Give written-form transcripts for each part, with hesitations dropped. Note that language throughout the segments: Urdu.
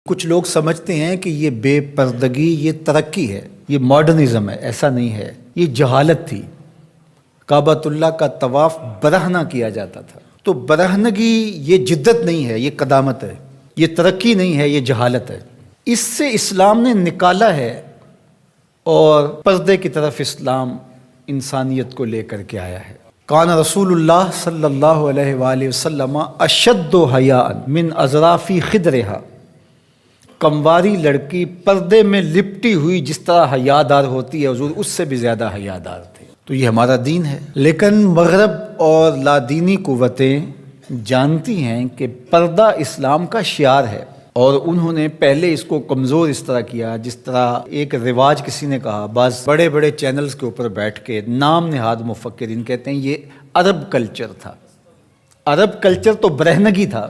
کچھ لوگ سمجھتے ہیں کہ یہ بے پردگی یہ ترقی ہے، یہ ماڈرنزم ہے۔ ایسا نہیں ہے، یہ جہالت تھی۔ کعبۃ اللہ کا طواف برہنہ کیا جاتا تھا، تو برہنگی یہ جدت نہیں ہے، یہ قدامت ہے، یہ ترقی نہیں ہے، یہ جہالت ہے۔ اس سے اسلام نے نکالا ہے اور پردے کی طرف اسلام انسانیت کو لے کر کے آیا ہے۔ کان رسول اللہ صلی اللہ علیہ وآلہ وسلم اشد حیاء من اظراف خدرہا، کمواری لڑکی پردے میں لپٹی ہوئی جس طرح حیادار ہوتی ہے، حضور اس سے بھی زیادہ حیادار تھے۔ تو یہ ہمارا دین ہے، لیکن مغرب اور لادینی قوتیں جانتی ہیں کہ پردہ اسلام کا شعار ہے، اور انہوں نے پہلے اس کو کمزور اس طرح کیا جس طرح ایک رواج کسی نے کہا، بعض بڑے بڑے چینلز کے اوپر بیٹھ کے نام نہاد مفکرین کہتے ہیں یہ عرب کلچر تھا۔ عرب کلچر تو برہنگی تھا،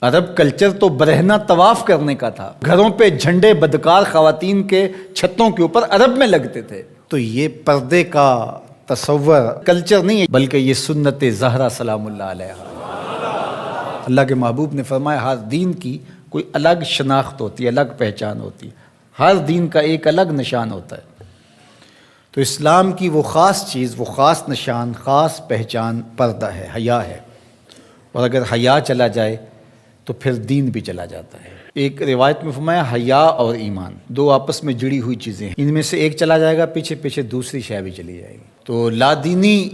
عرب کلچر تو برہنہ طواف کرنے کا تھا، گھروں پہ جھنڈے بدکار خواتین کے چھتوں کے اوپر عرب میں لگتے تھے۔ تو یہ پردے کا تصور کلچر نہیں ہے، بلکہ یہ سنت زہرا سلام اللہ علیہا۔ اللہ کے محبوب نے فرمایا ہر دین کی کوئی الگ شناخت ہوتی ہے، الگ پہچان ہوتی ہے، ہر دین کا ایک الگ نشان ہوتا ہے۔ تو اسلام کی وہ خاص چیز، وہ خاص نشان، خاص پہچان پردہ ہے، حیا ہے، اور اگر حیا چلا جائے تو پھر دین بھی چلا جاتا ہے۔ ایک روایت میں فرمایا حیا اور ایمان دو آپس میں جڑی ہوئی چیزیں ہیں، ان میں سے ایک چلا جائے گا پیچھے پیچھے دوسری شے بھی چلی جائے گی۔ تو لادینی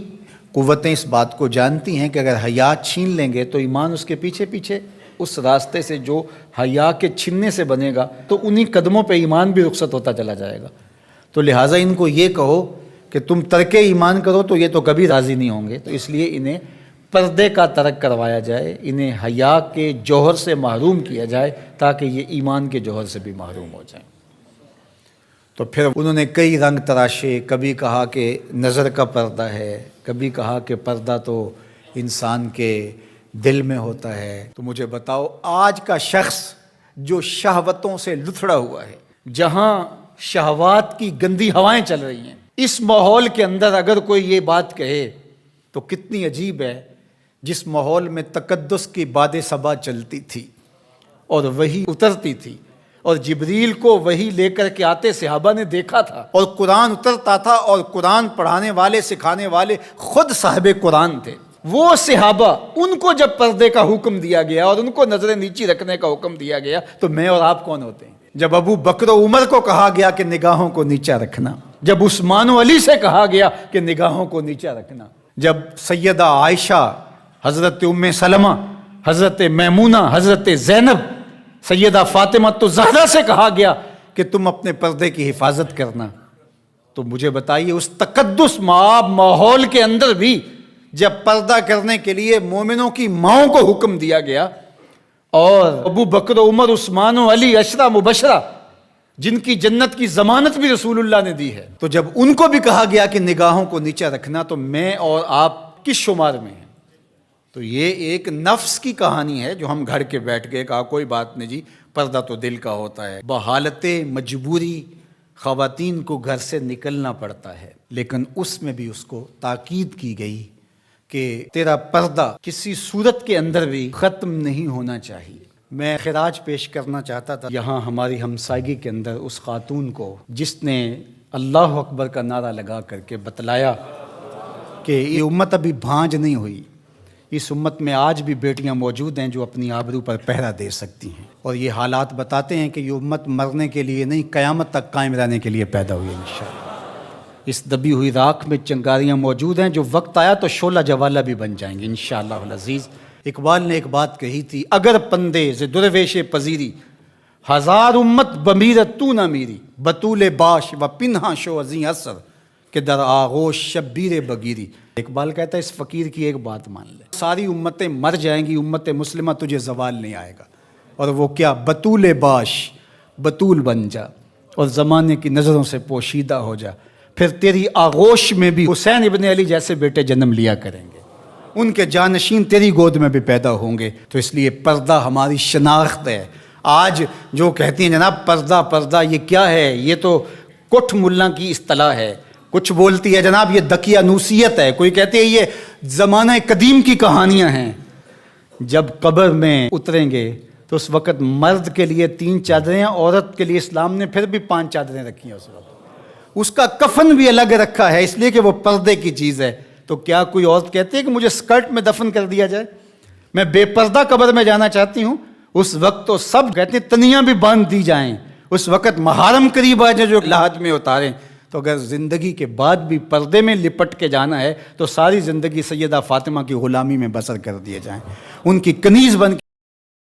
قوتیں اس بات کو جانتی ہیں کہ اگر حیا چھین لیں گے تو ایمان اس کے پیچھے پیچھے اس راستے سے جو حیا کے چھننے سے بنے گا، تو انہی قدموں پہ ایمان بھی رخصت ہوتا چلا جائے گا۔ تو لہٰذا ان کو یہ کہو کہ تم ترک ایمان کرو تو یہ تو کبھی راضی نہیں ہوں گے، تو اس لیے انہیں پردے کا ترک کروایا جائے، انہیں حیا کے جوہر سے محروم کیا جائے تاکہ یہ ایمان کے جوہر سے بھی محروم ہو جائیں۔ تو پھر انہوں نے کئی رنگ تراشے، کبھی کہا کہ نظر کا پردہ ہے، کبھی کہا کہ پردہ تو انسان کے دل میں ہوتا ہے۔ تو مجھے بتاؤ آج کا شخص جو شہوتوں سے لتھڑا ہوا ہے، جہاں شہوات کی گندی ہوائیں چل رہی ہیں، اس ماحول کے اندر اگر کوئی یہ بات کہے تو کتنی عجیب ہے، جس ماحول میں تقدس کی باد صبا چلتی تھی اور وحی اترتی تھی، اور جبریل کو وحی لے کر کے آتے صحابہ نے دیکھا تھا، اور قرآن اترتا تھا، اور قرآن پڑھانے والے سکھانے والے خود صاحب قرآن تھے، وہ صحابہ، ان کو جب پردے کا حکم دیا گیا اور ان کو نظریں نیچی رکھنے کا حکم دیا گیا تو میں اور آپ کون ہوتے ہیں؟ جب ابو بکر و عمر کو کہا گیا کہ نگاہوں کو نیچا رکھنا، جب عثمان و علی سے کہا گیا کہ نگاہوں کو نیچا رکھنا، جب سیدہ عائشہ، حضرت ام سلمہ، حضرت میمونہ، حضرت زینب، سیدہ فاطمہ تو زہرا سے کہا گیا کہ تم اپنے پردے کی حفاظت کرنا، تو مجھے بتائیے اس تقدس مآب ماحول کے اندر بھی جب پردہ کرنے کے لیے مومنوں کی ماؤں کو حکم دیا گیا، اور ابو بکر و عمر، عثمان و علی، عشرہ مبشرہ جن کی جنت کی ضمانت بھی رسول اللہ نے دی ہے، تو جب ان کو بھی کہا گیا کہ نگاہوں کو نیچا رکھنا، تو میں اور آپ کس شمار میں ہیں؟ تو یہ ایک نفس کی کہانی ہے جو ہم گھر کے بیٹھ گئے، کہا کوئی بات نہیں جی، پردہ تو دل کا ہوتا ہے۔ بحالت مجبوری خواتین کو گھر سے نکلنا پڑتا ہے، لیکن اس میں بھی اس کو تاکید کی گئی کہ تیرا پردہ کسی صورت کے اندر بھی ختم نہیں ہونا چاہیے۔ میں خراج پیش کرنا چاہتا تھا یہاں ہماری ہمسائیگی کے اندر اس خاتون کو جس نے اللہ اکبر کا نعرہ لگا کر کے بتلایا کہ یہ امت ابھی بھانج نہیں ہوئی، اس امت میں آج بھی بیٹیاں موجود ہیں جو اپنی آبرو پر پہرا دے سکتی ہیں، اور یہ حالات بتاتے ہیں کہ یہ امت مرنے کے لیے نہیں، قیامت تک قائم رہنے کے لیے پیدا ہوئی ہے انشاءاللہ۔ اس دبی ہوئی راکھ میں چنگاریاں موجود ہیں، جو وقت آیا تو شعلہ جوالہ بھی بن جائیں گے انشاءاللہ العزیز۔ اقبال نے ایک بات کہی تھی، اگر پندے ز درویش پذیری، ہزار امت بمیرت تو نہ میری، بطول باش و پنہا شو ازیں اثر کہ در آغوش شبیر بگیری۔ اقبال کہتا ہے اس فقیر کی ایک بات مان لے، ساری امتیں مر جائیں گی، امت مسلمہ تجھے زوال نہیں آئے گا، اور وہ کیا؟ بطول باش، بطول بن جا اور زمانے کی نظروں سے پوشیدہ ہو جا، پھر تیری آغوش میں بھی حسین ابن علی جیسے بیٹے جنم لیا کریں گے، ان کے جانشین تیری گود میں بھی پیدا ہوں گے۔ تو اس لیے پردہ ہماری شناخت ہے۔ آج جو کہتی ہیں جناب پردہ پردہ، یہ کیا ہے؟ یہ تو کٹھ ملا کی اصطلاح ہے، کچھ بولتی ہے جناب یہ دقیانوسیت ہے، کوئی کہتی ہے یہ زمانہ قدیم کی کہانیاں ہیں۔ جب قبر میں اتریں گے تو اس وقت مرد کے لیے 3 چادریں، عورت کے لیے اسلام نے پھر بھی 5 چادریں رکھی ہیں اس وقت. اس کا کفن بھی الگ رکھا ہے اس لیے کہ وہ پردے کی چیز ہے. تو کیا کوئی عورت کہتی ہے کہ مجھے اسکرٹ میں دفن کر دیا جائے، میں بے پردہ قبر میں جانا چاہتی ہوں؟ اس وقت تو سب کہتے ہیں تنیاں بھی باندھ دی جائیں، اس وقت محارم قریب آ جائیں جو لحد میں اتاریں. تو اگر زندگی کے بعد بھی پردے میں لپٹ کے جانا ہے تو ساری زندگی سیدہ فاطمہ کی غلامی میں بسر کر دیے جائیں، ان کی کنیز بن